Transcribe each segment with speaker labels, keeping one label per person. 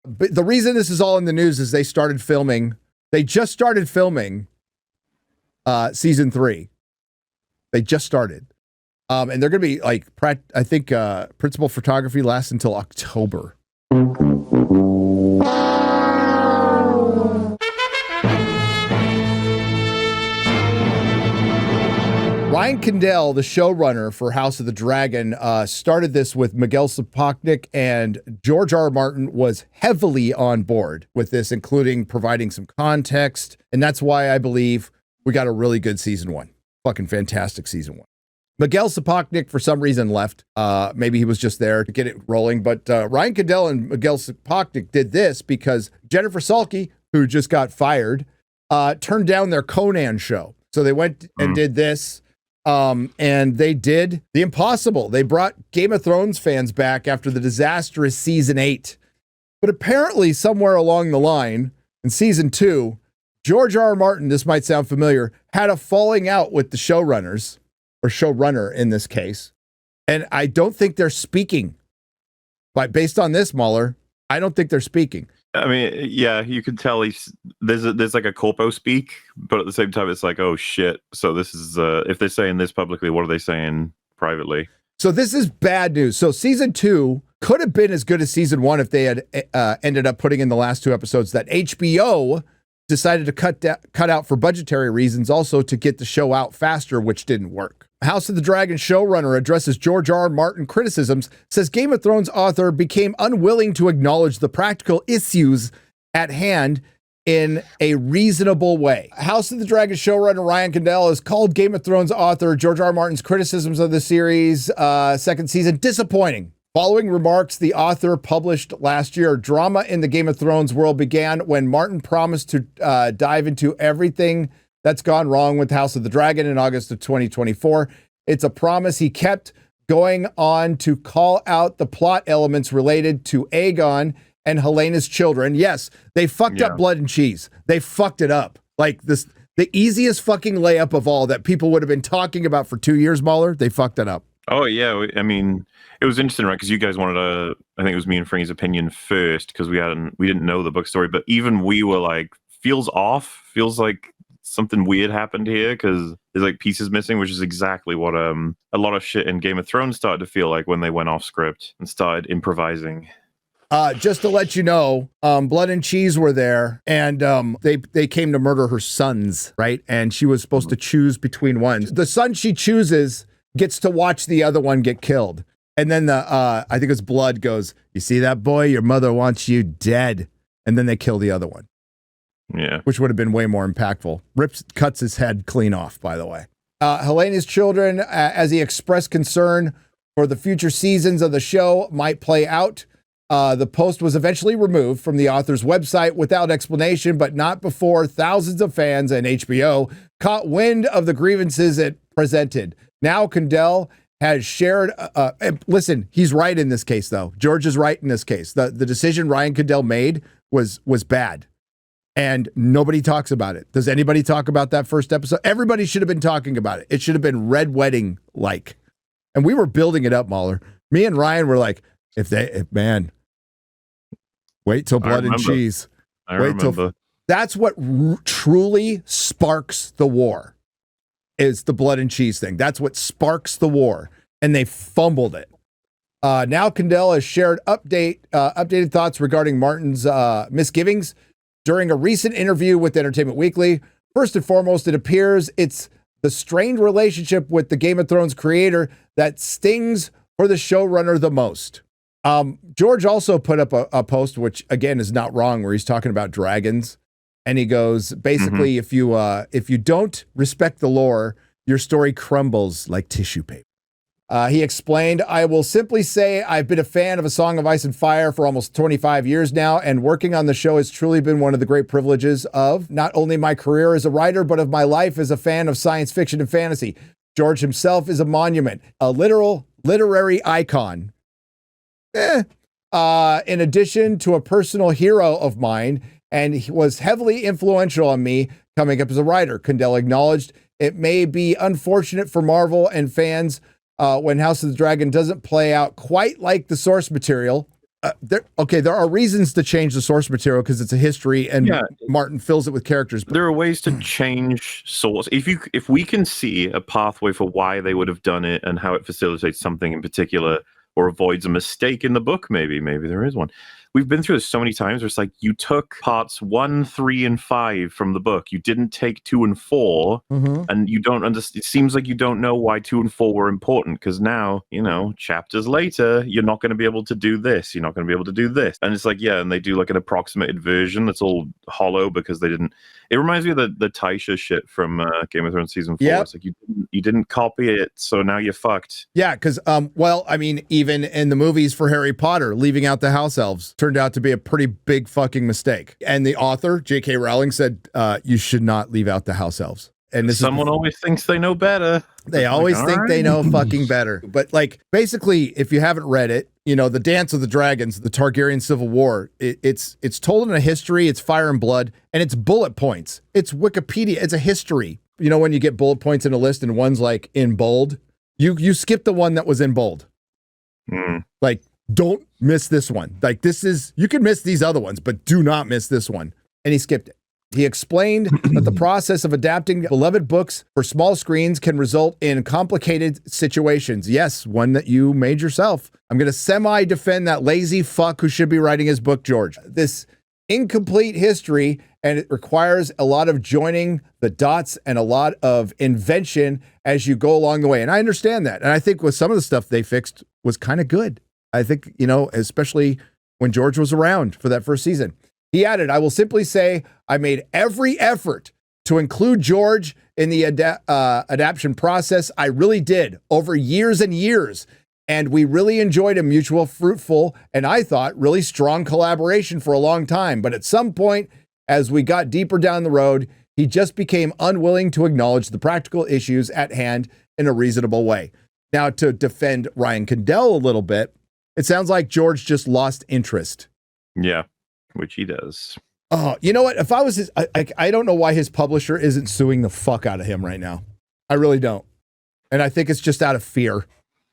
Speaker 1: But the reason this is all in the news is they just started filming season 3. They just started. And they're going to be like, I think principal photography lasts until October. Ryan Condell, the showrunner for House of the Dragon, started this with Miguel Sapochnik, and George R. R. Martin was heavily on board with this, including providing some context. And that's why I believe we got a really good season 1. Fucking fantastic season 1. Miguel Sapochnik, for some reason, left. Maybe he was just there to get it rolling. But Ryan Condell and Miguel Sapochnik did this because Jennifer Salke, who just got fired, turned down their Conan show. So they went and did this. And they did the impossible. They brought Game of Thrones fans back after the disastrous season 8. But apparently somewhere along the line in season 2, George R. R. Martin, this might sound familiar, had a falling out with the showrunners, or showrunner in this case. And I don't think they're speaking. But based on this, MauLer, I don't think they're speaking.
Speaker 2: I mean, yeah, you can tell there's like a corpo speak, but at the same time, it's like, oh shit. So this is if they're saying this publicly, what are they saying privately?
Speaker 1: So this is bad news. So season 2 could have been as good as season 1 if they had ended up putting in the last 2 episodes that HBO decided to cut out for budgetary reasons, also to get the show out faster, which didn't work. House of the Dragon showrunner addresses George R. R. Martin criticisms, says Game of Thrones author became unwilling to acknowledge the practical issues at hand in a reasonable way. House of the Dragon showrunner Ryan Condell has called Game of Thrones author George R. R. Martin's criticisms of the series' second season disappointing. Following remarks the author published last year, drama in the Game of Thrones world began when Martin promised to dive into everything that's gone wrong with House of the Dragon in August of 2024. It's a promise he kept, going on to call out the plot elements related to Aegon and Helena's children. Yes, they fucked up Blood and Cheese. They fucked it up. Like this, the easiest fucking layup of all that people would have been talking about for 2 years, MauLer, they fucked it up.
Speaker 2: Oh, yeah. I mean, it was interesting, right? Because you guys wanted I think it was me and Franny's opinion first, because we didn't know the book story, but even we were like, feels off, feels like something weird happened here, because there's like pieces missing, which is exactly what a lot of shit in Game of Thrones started to feel like when they went off script and started improvising.
Speaker 1: Just to let you know, Blood and Cheese were there, and they came to murder her sons, right? And she was supposed to choose between one. The son she chooses gets to watch the other one get killed. And then I think it's Blood goes, "You see that boy? Your mother wants you dead." And then they kill the other one.
Speaker 2: Yeah.
Speaker 1: Which would have been way more impactful. Cuts his head clean off, by the way. Helena's children, as he expressed concern for the future seasons of the show might play out. The post was eventually removed from the author's website without explanation, but not before thousands of fans and HBO caught wind of the grievances it presented. Now Condell has shared, listen, he's right in this case, though. George is right in this case. The decision Ryan Condell made was bad. And nobody talks about it. Does anybody talk about that first episode? Everybody should have been talking about it. It should have been Red Wedding-like. And we were building it up, MauLer. Me and Ryan were like, man, wait till Blood and Cheese. That's what truly sparks the war, is the Blood and Cheese thing. That's what sparks the war. And they fumbled it. Now Condell has shared updated thoughts regarding Martin's misgivings during a recent interview with Entertainment Weekly. First and foremost, it appears it's the strained relationship with the Game of Thrones creator that stings for the showrunner the most. George also put up a post, which again is not wrong, where he's talking about dragons. And he goes, basically, if you don't respect the lore, your story crumbles like tissue paper. He explained, "I will simply say I've been a fan of A Song of Ice and Fire for almost 25 years now, and working on the show has truly been one of the great privileges of not only my career as a writer, but of my life as a fan of science fiction and fantasy. George himself is a monument, a literary icon. In addition to a personal hero of mine, and he was heavily influential on me coming up as a writer." Condell acknowledged it may be unfortunate for Marvel and fans when House of the Dragon doesn't play out quite like the source material. there are reasons to change the source material because it's a history, and Martin fills it with characters.
Speaker 2: There are ways to change source. If we can see a pathway for why they would have done it and how it facilitates something in particular or avoids a mistake in the book, maybe there is one. We've been through this so many times where it's like you took parts 1, 3, and 5 from the book. You didn't take 2 and 4, and you don't understand. It seems like you don't know why 2 and 4 were important because now, chapters later, you're not going to be able to do this. You're not going to be able to do this. And it's like, and they do like an approximated version that's all hollow because they didn't. It reminds me of the Taisha shit from Game of Thrones season 4. It's like you didn't copy it, so now you're fucked.
Speaker 1: Yeah, because even in the movies for Harry Potter, leaving out the house elves turned out to be a pretty big fucking mistake. And the author, J.K. Rowling, said you should not leave out the house elves. And
Speaker 2: someone always thinks they know better.
Speaker 1: They always think they know fucking better. But basically, if you haven't read it, the Dance of the Dragons, the Targaryen Civil War, it's told in a history, it's fire and blood, and it's bullet points. It's Wikipedia. It's a history. When you get bullet points in a list and one's like in bold, you skip the one that was in bold. Don't miss this one. You can miss these other ones, but do not miss this one. And he skipped it. He explained that the process of adapting beloved books for small screens can result in complicated situations. Yes, one that you made yourself. I'm going to semi-defend that lazy fuck who should be writing his book, George. This incomplete history, and it requires a lot of joining the dots and a lot of invention as you go along the way. And I understand that. And I think with some of the stuff they fixed was kind of good. I think, especially when George was around for that first season. He added, I will simply say I made every effort to include George in the adaptation process. I really did, over years and years. And we really enjoyed a mutual, fruitful, and I thought really strong collaboration for a long time. But at some point, as we got deeper down the road, he just became unwilling to acknowledge the practical issues at hand in a reasonable way. Now, to defend Ryan Condell a little bit, it sounds like George just lost interest.
Speaker 2: Yeah, which he does.
Speaker 1: Oh, you know what? If I was I don't know why his publisher isn't suing the fuck out of him right now. I really don't. And I think it's just out of fear.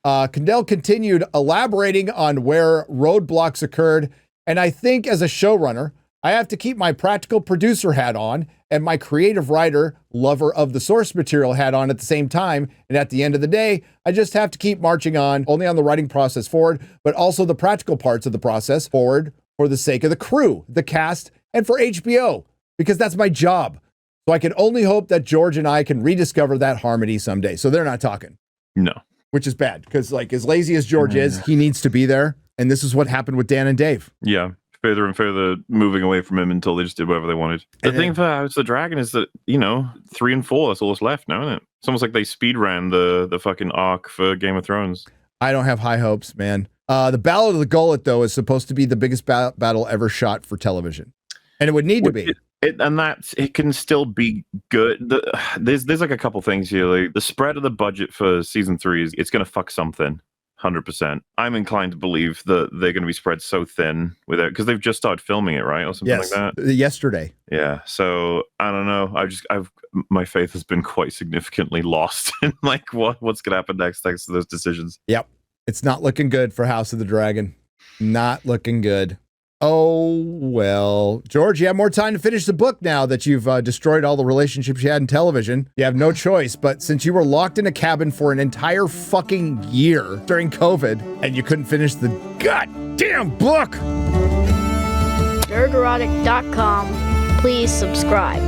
Speaker 1: Condell continued elaborating on where roadblocks occurred. And I think as a showrunner, I have to keep my practical producer hat on and my creative writer, lover of the source material hat on at the same time. And at the end of the day, I just have to keep marching on, only on the writing process forward, but also the practical parts of the process forward for the sake of the crew, the cast, and for HBO, because that's my job. So I can only hope that George and I can rediscover that harmony someday. So they're not talking.
Speaker 2: No.
Speaker 1: Which is bad, because as lazy as George is, he needs to be there. And this is what happened with Dan and Dave.
Speaker 2: Yeah. Further and further moving away from him until they just did whatever they wanted. The thing for House of the Dragon is that, 3 and 4, that's all that's left now, isn't it? It's almost like they speed ran the fucking arc for Game of Thrones.
Speaker 1: I don't have high hopes, man. The Battle of the Gullet, though, is supposed to be the biggest battle ever shot for television. And it would need to be.
Speaker 2: It can still be good. There's like a couple things here. Like the spread of the budget for season 3 it's going to fuck something. 100%. I'm inclined to believe that they're going to be spread so thin with it because they've just started filming it, right, or something like that.
Speaker 1: Yesterday.
Speaker 2: Yeah. So I don't know. My faith has been quite significantly lost in what's going to happen next thanks to those decisions.
Speaker 1: Yep. It's not looking good for House of the Dragon. Not looking good. Oh, well. George, you have more time to finish the book now that you've destroyed all the relationships you had in television. You have no choice, but since you were locked in a cabin for an entire fucking year during COVID and you couldn't finish the goddamn book.
Speaker 3: Nerdrotic.com. Please subscribe.